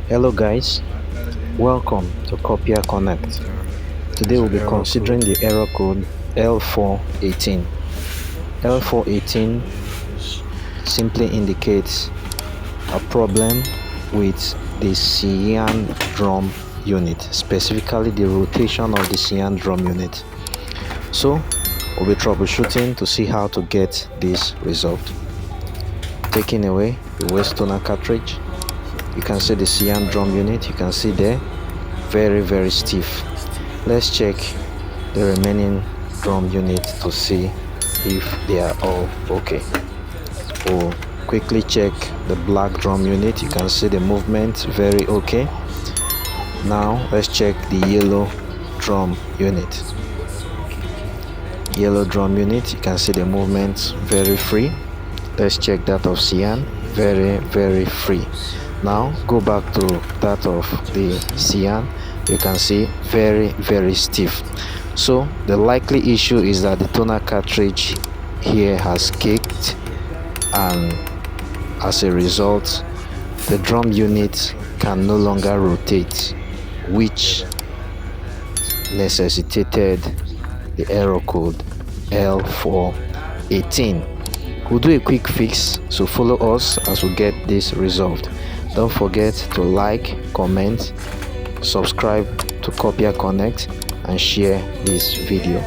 Hello guys, welcome to Copier Connect. Today There's we'll an be error considering code. the error code L4-18. L4-18 simply indicates a problem with the cyan drum unit, specifically the rotation of the cyan drum unit. So we'll be troubleshooting to see how to get this resolved. Taking away the waste toner cartridge, you can see the cyan drum unit, you can see there, very stiff. Let's check the remaining drum unit to see if they are all okay. We'll quickly check the black drum unit. You can see the movement very okay. Now let's check the yellow drum unit. Yellow drum unit, you can see the movement very free. Let's check that of cyan, very free. Now go back to that of the cyan. You can see very stiff. So the likely issue is that the toner cartridge here has kicked, and as a result the drum unit can no longer rotate, which necessitated the error code L4-18. We'll do a quick fix, so follow us as we get this resolved. Don't forget to like, comment, subscribe to Copier Connect, and share this video.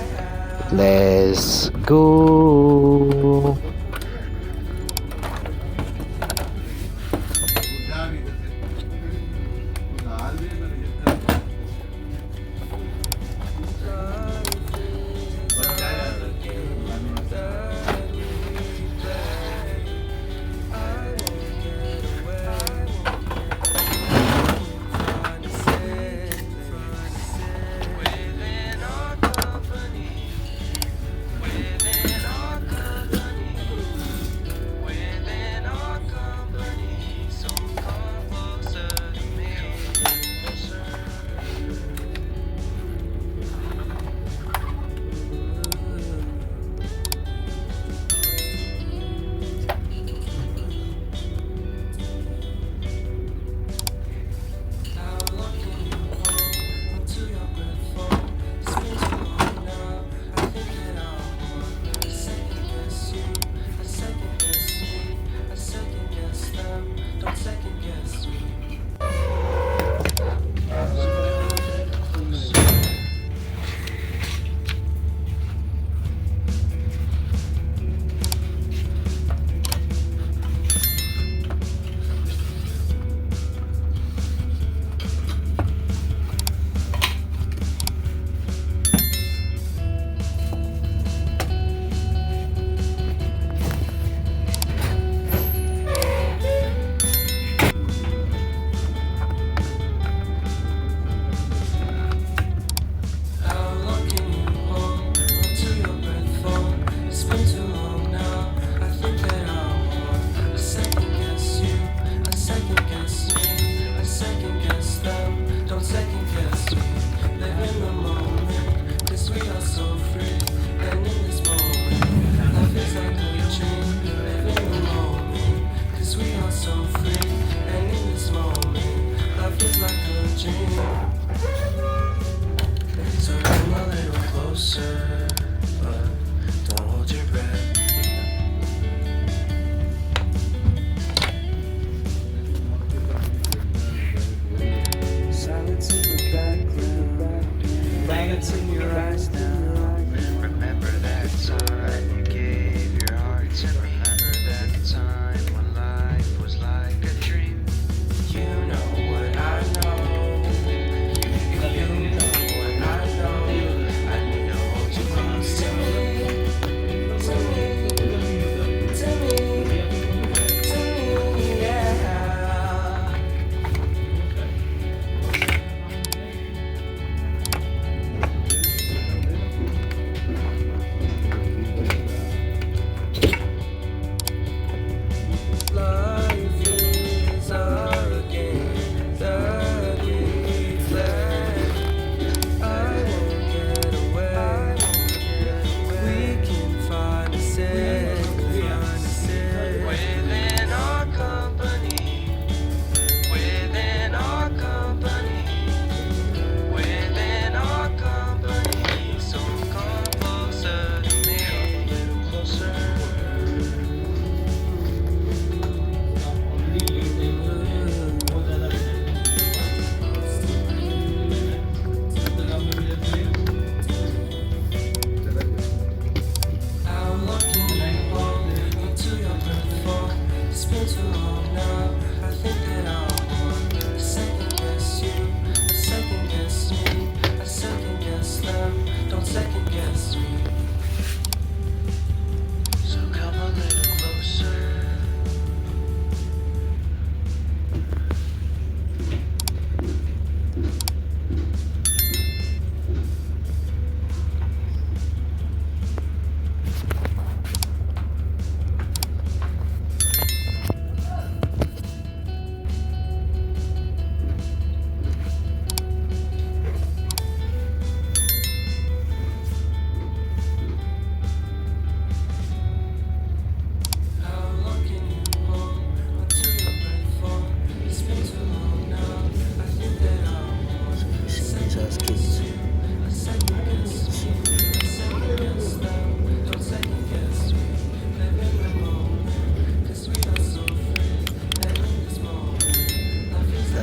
Let's go.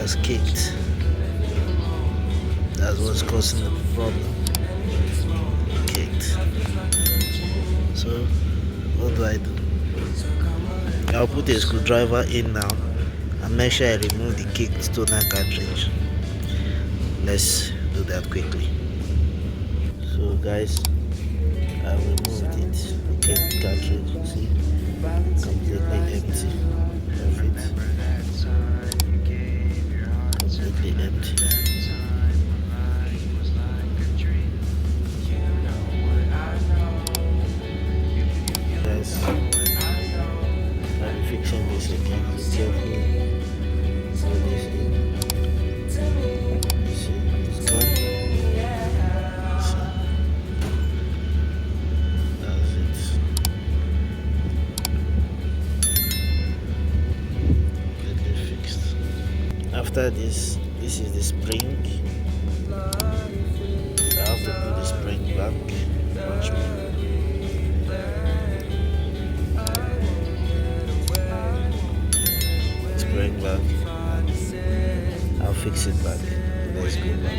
has kicked. That's what's causing the problem. Kicked. So what do I do? I'll put a screwdriver in now and make sure I remove the kicked toner cartridge. Let's do that quickly. So guys, I removed it. The kicked cartridge, see, completely empty of it. Completely empty. Guys, I'll be fixing this again. Be careful. Put this in. See, it's gone. See, that's it. Get it fixed. After this is the spring. I have to put the spring back. Watch me. Spring back. I'll fix it back. Let's go back.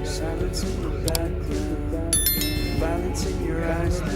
Silence in the background, violence in your eyes now.